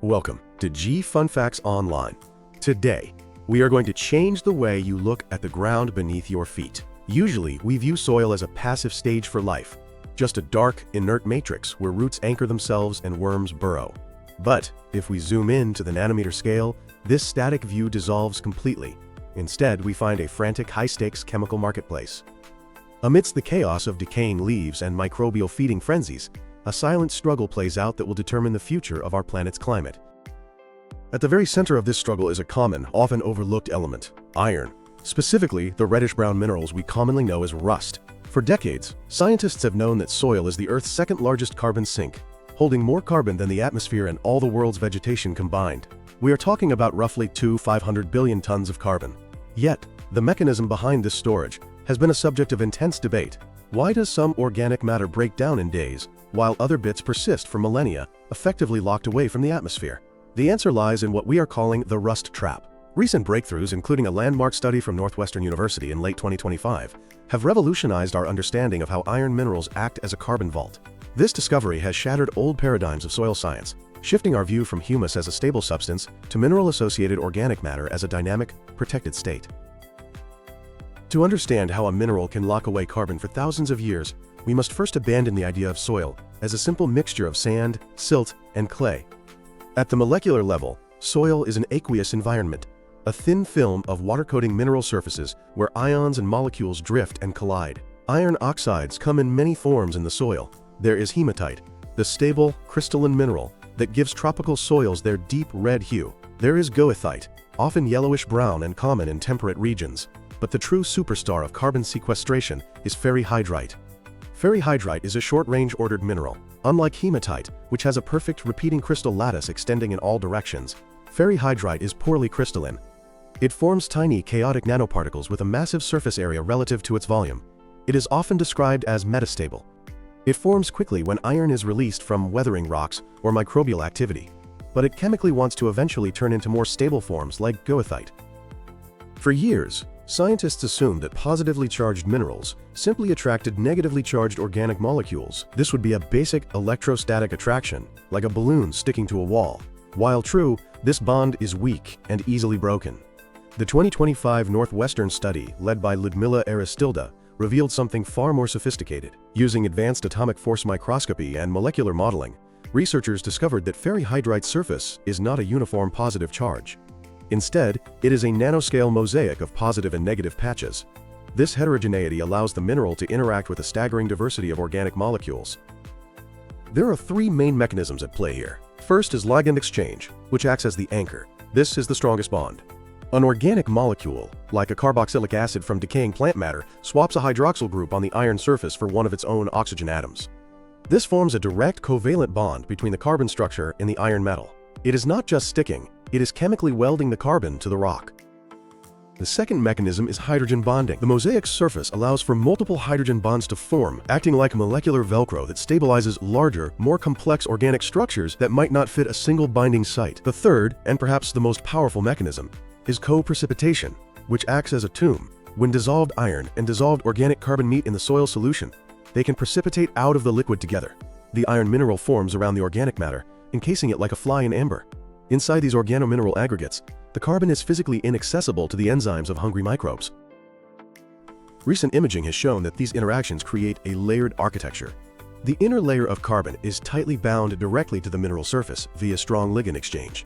Welcome to G Fun Facts Online. Today, we are going to change the way you look at the ground beneath your feet. Usually, we view soil as a passive stage for life, just a dark, inert matrix where roots anchor themselves and worms burrow. But if we zoom in to the nanometer scale, this static view dissolves completely. Instead, we find a frantic, high-stakes chemical marketplace. Amidst the chaos of decaying leaves and microbial feeding frenzies, a silent struggle plays out that will determine the future of our planet's climate. At the very center of this struggle is a common, often overlooked element: iron. Specifically, the reddish-brown minerals we commonly know as rust. For decades, scientists have known that soil is the Earth's second-largest carbon sink, holding more carbon than the atmosphere and all the world's vegetation combined. We are talking about roughly 500 billion tons of carbon. Yet, the mechanism behind this storage has been a subject of intense debate. Why does some organic matter break down in days, while other bits persist for millennia, effectively locked away from the atmosphere? The answer lies in what we are calling the rust trap. Recent breakthroughs, including a landmark study from Northwestern University in late 2025, have revolutionized our understanding of how iron minerals act as a carbon vault. This discovery has shattered old paradigms of soil science, shifting our view from humus as a stable substance to mineral-associated organic matter as a dynamic, protected state. To understand how a mineral can lock away carbon for thousands of years, we must first abandon the idea of soil as a simple mixture of sand, silt, and clay. At the molecular level, soil is an aqueous environment, a thin film of water-coating mineral surfaces where ions and molecules drift and collide. Iron oxides come in many forms in the soil. There is hematite, the stable, crystalline mineral that gives tropical soils their deep red hue. There is goethite, often yellowish-brown and common in temperate regions. But the true superstar of carbon sequestration is ferrihydrite. Ferrihydrite is a short-range ordered mineral. Unlike hematite, which has a perfect repeating crystal lattice extending in all directions, ferrihydrite is poorly crystalline. It forms tiny, chaotic nanoparticles with a massive surface area relative to its volume. It is often described as metastable. It forms quickly when iron is released from weathering rocks or microbial activity, but it chemically wants to eventually turn into more stable forms like goethite. For years, scientists assumed that positively charged minerals simply attracted negatively charged organic molecules. This would be a basic electrostatic attraction, like a balloon sticking to a wall. While true, this bond is weak and easily broken. The 2025 Northwestern study, led by Ludmila Aristilda, revealed something far more sophisticated. Using advanced atomic force microscopy and molecular modeling, researchers discovered that ferrihydrite's surface is not a uniform positive charge. Instead, it is a nanoscale mosaic of positive and negative patches. This heterogeneity allows the mineral to interact with a staggering diversity of organic molecules. There are three main mechanisms at play here. First is ligand exchange, which acts as the anchor. This is the strongest bond. An organic molecule, like a carboxylic acid from decaying plant matter, swaps a hydroxyl group on the iron surface for one of its own oxygen atoms. This forms a direct covalent bond between the carbon structure and the iron metal. It is not just sticking, it is chemically welding the carbon to the rock. The second mechanism is hydrogen bonding. The mosaic's surface allows for multiple hydrogen bonds to form, acting like molecular Velcro that stabilizes larger, more complex organic structures that might not fit a single binding site. The third, and perhaps the most powerful mechanism, is co-precipitation, which acts as a tomb. When dissolved iron and dissolved organic carbon meet in the soil solution, they can precipitate out of the liquid together. The iron mineral forms around the organic matter, encasing it like a fly in amber. Inside these organomineral aggregates, the carbon is physically inaccessible to the enzymes of hungry microbes. Recent imaging has shown that these interactions create a layered architecture. The inner layer of carbon is tightly bound directly to the mineral surface via strong ligand exchange.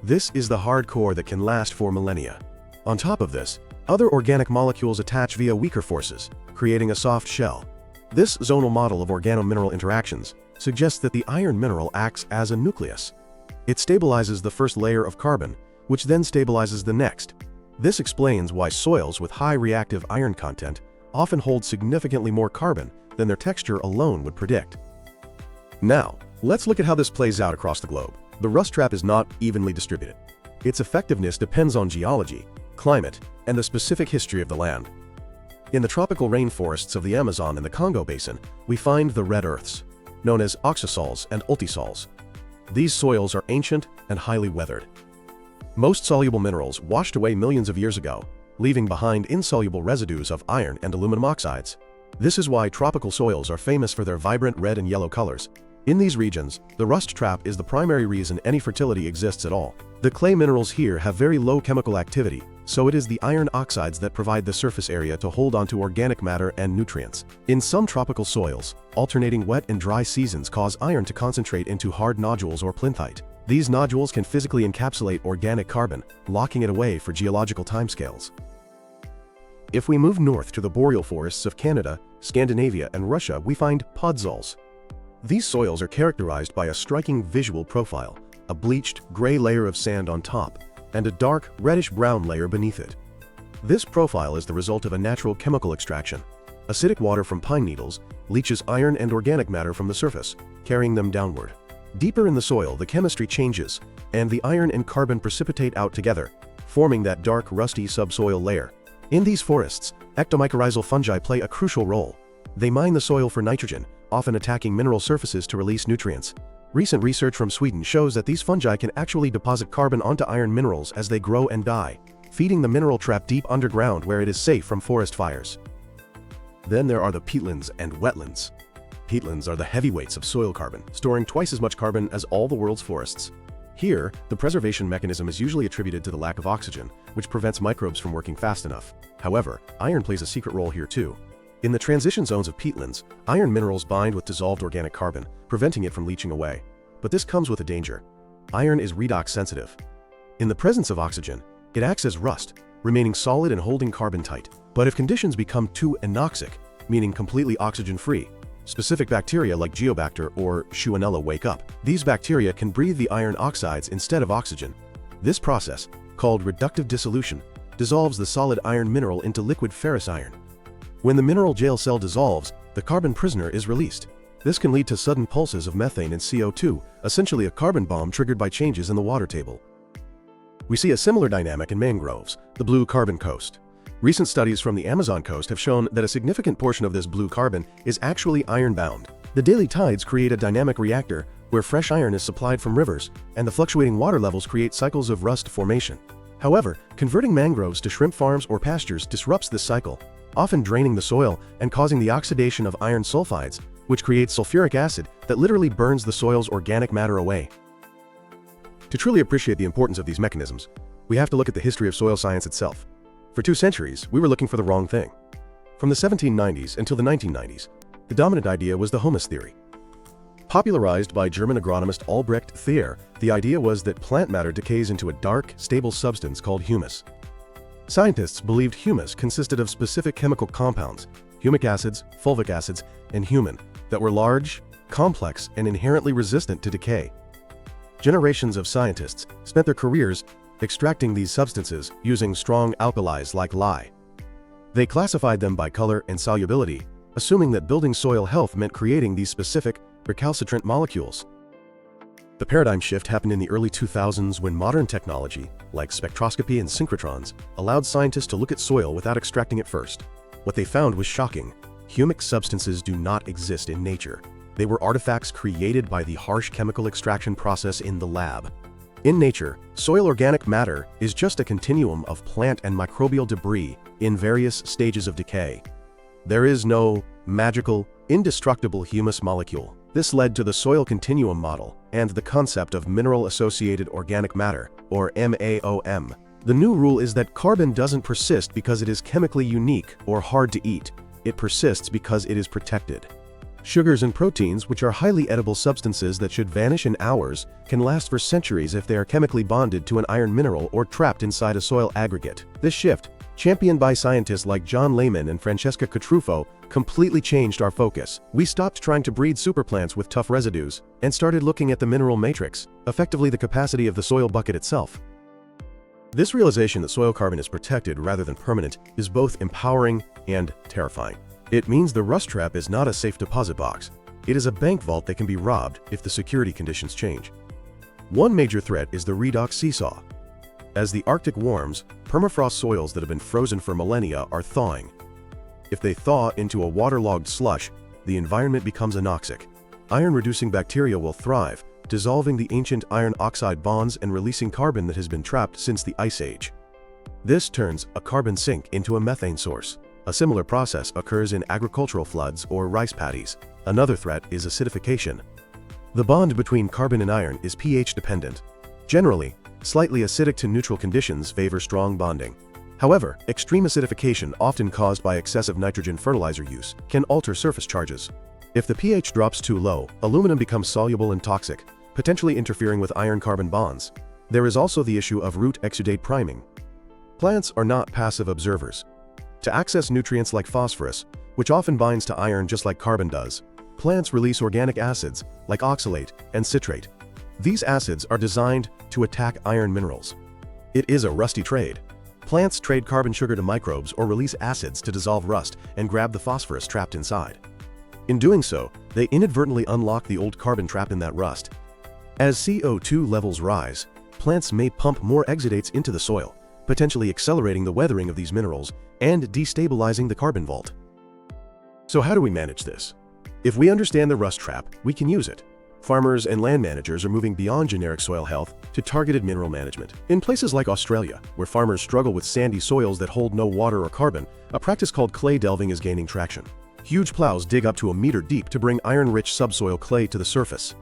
This is the hard core that can last for millennia. On top of this, other organic molecules attach via weaker forces, creating a soft shell. This zonal model of organomineral interactions suggests that the iron mineral acts as a nucleus. It stabilizes the first layer of carbon, which then stabilizes the next. This explains why soils with high reactive iron content often hold significantly more carbon than their texture alone would predict. Now, let's look at how this plays out across the globe. The rust trap is not evenly distributed. Its effectiveness depends on geology, climate, and the specific history of the land. In the tropical rainforests of the Amazon and the Congo Basin, we find the red earths, known as oxisols and ultisols. These soils are ancient and highly weathered. Most soluble minerals washed away millions of years ago, leaving behind insoluble residues of iron and aluminum oxides. This is why tropical soils are famous for their vibrant red and yellow colors, In these regions, the rust trap is the primary reason any fertility exists at all. The clay minerals here have very low chemical activity, so it is the iron oxides that provide the surface area to hold onto organic matter and nutrients. In some tropical soils, alternating wet and dry seasons cause iron to concentrate into hard nodules or plinthite. These nodules can physically encapsulate organic carbon, locking it away for geological timescales. If we move north to the boreal forests of Canada, Scandinavia, and Russia, we find podzols. These soils are characterized by a striking visual profile, a bleached, gray layer of sand on top, and a dark, reddish-brown layer beneath it. This profile is the result of a natural chemical extraction. Acidic water from pine needles leaches iron and organic matter from the surface, carrying them downward. Deeper in the soil, the chemistry changes, and the iron and carbon precipitate out together, forming that dark, rusty subsoil layer. In these forests, ectomycorrhizal fungi play a crucial role. They mine the soil for nitrogen, often attacking mineral surfaces to release nutrients. Recent research from Sweden shows that these fungi can actually deposit carbon onto iron minerals as they grow and die, feeding the mineral trap deep underground where it is safe from forest fires. Then there are the peatlands and wetlands. Peatlands are the heavyweights of soil carbon, storing twice as much carbon as all the world's forests. Here, the preservation mechanism is usually attributed to the lack of oxygen, which prevents microbes from working fast enough. However, iron plays a secret role here too. In the transition zones of peatlands, iron minerals bind with dissolved organic carbon, preventing it from leaching away. But this comes with a danger. Iron is redox sensitive. In the presence of oxygen, it acts as rust, remaining solid and holding carbon tight. But if conditions become too anoxic, meaning completely oxygen-free, specific bacteria like Geobacter or Shewanella wake up. These bacteria can breathe the iron oxides instead of oxygen. This process, called reductive dissolution, dissolves the solid iron mineral into liquid ferrous iron. When the mineral jail cell dissolves, the carbon prisoner is released. This can lead to sudden pulses of methane and CO2, essentially a carbon bomb triggered by changes in the water table. We see a similar dynamic in mangroves, the blue carbon coast. Recent studies from the Amazon coast have shown that a significant portion of this blue carbon is actually iron-bound. The daily tides create a dynamic reactor where fresh iron is supplied from rivers, and the fluctuating water levels create cycles of rust formation. However, converting mangroves to shrimp farms or pastures disrupts this cycle, often draining the soil and causing the oxidation of iron sulfides, which creates sulfuric acid that literally burns the soil's organic matter away. To truly appreciate the importance of these mechanisms, we have to look at the history of soil science itself. For 2 centuries, we were looking for the wrong thing. From the 1790s until the 1990s, the dominant idea was the humus theory. Popularized by German agronomist Albrecht Thayer, the idea was that plant matter decays into a dark, stable substance called humus. Scientists believed humus consisted of specific chemical compounds, humic acids, fulvic acids, and humin, that were large, complex, and inherently resistant to decay. Generations of scientists spent their careers extracting these substances using strong alkalis like lye. They classified them by color and solubility, assuming that building soil health meant creating these specific, recalcitrant molecules. The paradigm shift happened in the early 2000s when modern technology, like spectroscopy and synchrotrons, allowed scientists to look at soil without extracting it first. What they found was shocking. Humic substances do not exist in nature. They were artifacts created by the harsh chemical extraction process in the lab. In nature, soil organic matter is just a continuum of plant and microbial debris in various stages of decay. There is no magical, indestructible humus molecule. This led to the soil continuum model and the concept of mineral-associated organic matter, or MAOM. The new rule is that carbon doesn't persist because it is chemically unique or hard to eat. It persists because it is protected. Sugars and proteins, which are highly edible substances that should vanish in hours, can last for centuries if they are chemically bonded to an iron mineral or trapped inside a soil aggregate. This shift, championed by scientists like John Lehman and Francesca Catrufo, completely changed our focus. We stopped trying to breed superplants with tough residues and started looking at the mineral matrix, effectively the capacity of the soil bucket itself. This realization that soil carbon is protected rather than permanent is both empowering and terrifying. It means the rust trap is not a safe deposit box. It is a bank vault that can be robbed if the security conditions change. One major threat is the redox seesaw. As the Arctic warms, permafrost soils that have been frozen for millennia are thawing. If they thaw into a waterlogged slush, the environment becomes anoxic. Iron-reducing bacteria will thrive, dissolving the ancient iron oxide bonds and releasing carbon that has been trapped since the Ice Age. This turns a carbon sink into a methane source. A similar process occurs in agricultural floods or rice paddies. Another threat is acidification. The bond between carbon and iron is pH dependent. Generally, slightly acidic to neutral conditions favor strong bonding. However, extreme acidification, often caused by excessive nitrogen fertilizer use, can alter surface charges. If the pH drops too low, aluminum becomes soluble and toxic, potentially interfering with iron-carbon bonds. There is also the issue of root exudate priming. Plants are not passive observers. To access nutrients like phosphorus, which often binds to iron just like carbon does, plants release organic acids like oxalate and citrate. These acids are designed to attack iron minerals. It is a rusty trade. Plants trade carbon sugar to microbes or release acids to dissolve rust and grab the phosphorus trapped inside. In doing so, they inadvertently unlock the old carbon trapped in that rust. As CO2 levels rise, plants may pump more exudates into the soil, potentially accelerating the weathering of these minerals and destabilizing the carbon vault. So how do we manage this? If we understand the rust trap, we can use it. Farmers and land managers are moving beyond generic soil health to targeted mineral management. In places like Australia, where farmers struggle with sandy soils that hold no water or carbon, a practice called clay delving is gaining traction. Huge plows dig up to 1 meter deep to bring iron-rich subsoil clay to the surface.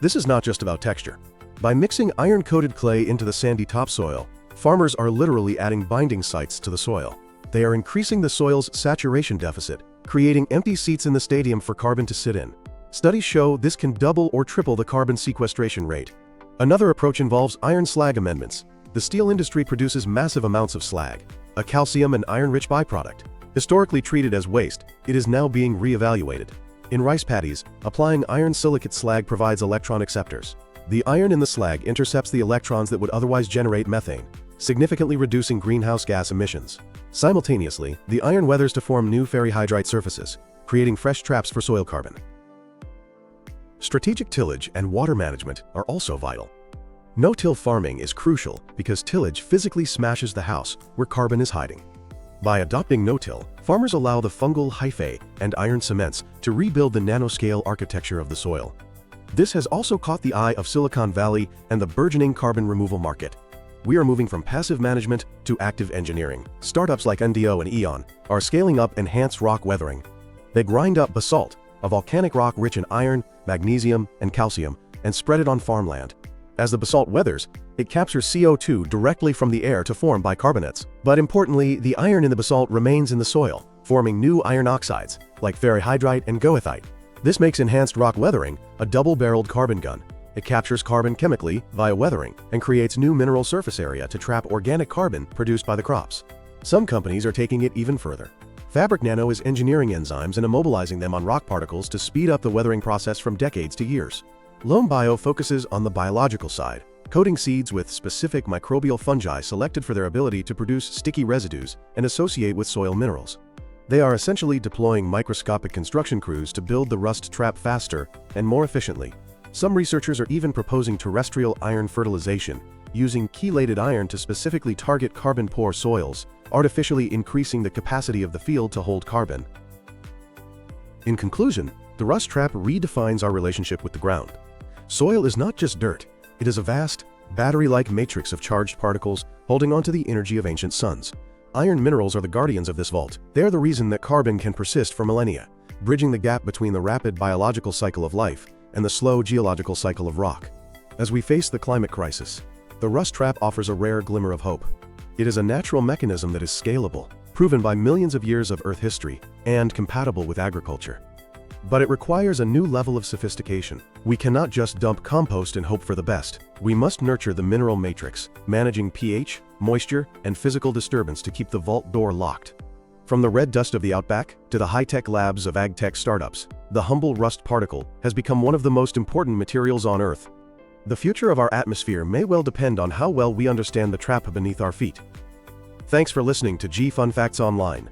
This is not just about texture. By mixing iron-coated clay into the sandy topsoil, farmers are literally adding binding sites to the soil. They are increasing the soil's saturation deficit, creating empty seats in the stadium for carbon to sit in. Studies show this can double or triple the carbon sequestration rate. Another approach involves iron slag amendments. The steel industry produces massive amounts of slag, a calcium and iron-rich byproduct. Historically treated as waste, it is now being re-evaluated. In rice paddies, applying iron silicate slag provides electron acceptors. The iron in the slag intercepts the electrons that would otherwise generate methane, significantly reducing greenhouse gas emissions. Simultaneously, the iron weathers to form new ferrihydrite surfaces, creating fresh traps for soil carbon. Strategic tillage and water management are also vital. No-till farming is crucial because tillage physically smashes the house where carbon is hiding. By adopting no-till, farmers allow the fungal hyphae and iron cements to rebuild the nanoscale architecture of the soil. This has also caught the eye of Silicon Valley and the burgeoning carbon removal market. We are moving from passive management to active engineering. Startups like NDO and Eon are scaling up enhanced rock weathering. They grind up basalt, a volcanic rock rich in iron, magnesium, and calcium, and spread it on farmland. As the basalt weathers, it captures CO2 directly from the air to form bicarbonates. But importantly, the iron in the basalt remains in the soil, forming new iron oxides, like ferrihydrite and goethite. This makes enhanced rock weathering a double-barreled carbon gun. It captures carbon chemically via weathering and creates new mineral surface area to trap organic carbon produced by the crops. Some companies are taking it even further. Fabric Nano is engineering enzymes and immobilizing them on rock particles to speed up the weathering process from decades to years. Loam Bio focuses on the biological side, coating seeds with specific microbial fungi selected for their ability to produce sticky residues and associate with soil minerals. They are essentially deploying microscopic construction crews to build the rust trap faster and more efficiently. Some researchers are even proposing terrestrial iron fertilization, using chelated iron to specifically target carbon-poor soils, artificially increasing the capacity of the field to hold carbon. In conclusion, the rust trap redefines our relationship with the ground. Soil is not just dirt, it is a vast, battery-like matrix of charged particles holding onto the energy of ancient suns. Iron minerals are the guardians of this vault. They are the reason that carbon can persist for millennia, bridging the gap between the rapid biological cycle of life and the slow geological cycle of rock. As we face the climate crisis, the rust trap offers a rare glimmer of hope. It is a natural mechanism that is scalable, proven by millions of years of Earth history, and compatible with agriculture. But it requires a new level of sophistication. We cannot just dump compost and hope for the best. We must nurture the mineral matrix, managing pH, moisture, and physical disturbance to keep the vault door locked. From the red dust of the outback to the high-tech labs of ag-tech startups, the humble rust particle has become one of the most important materials on Earth. The future of our atmosphere may well depend on how well we understand the trap beneath our feet. Thanks for listening to G Fun Facts Online.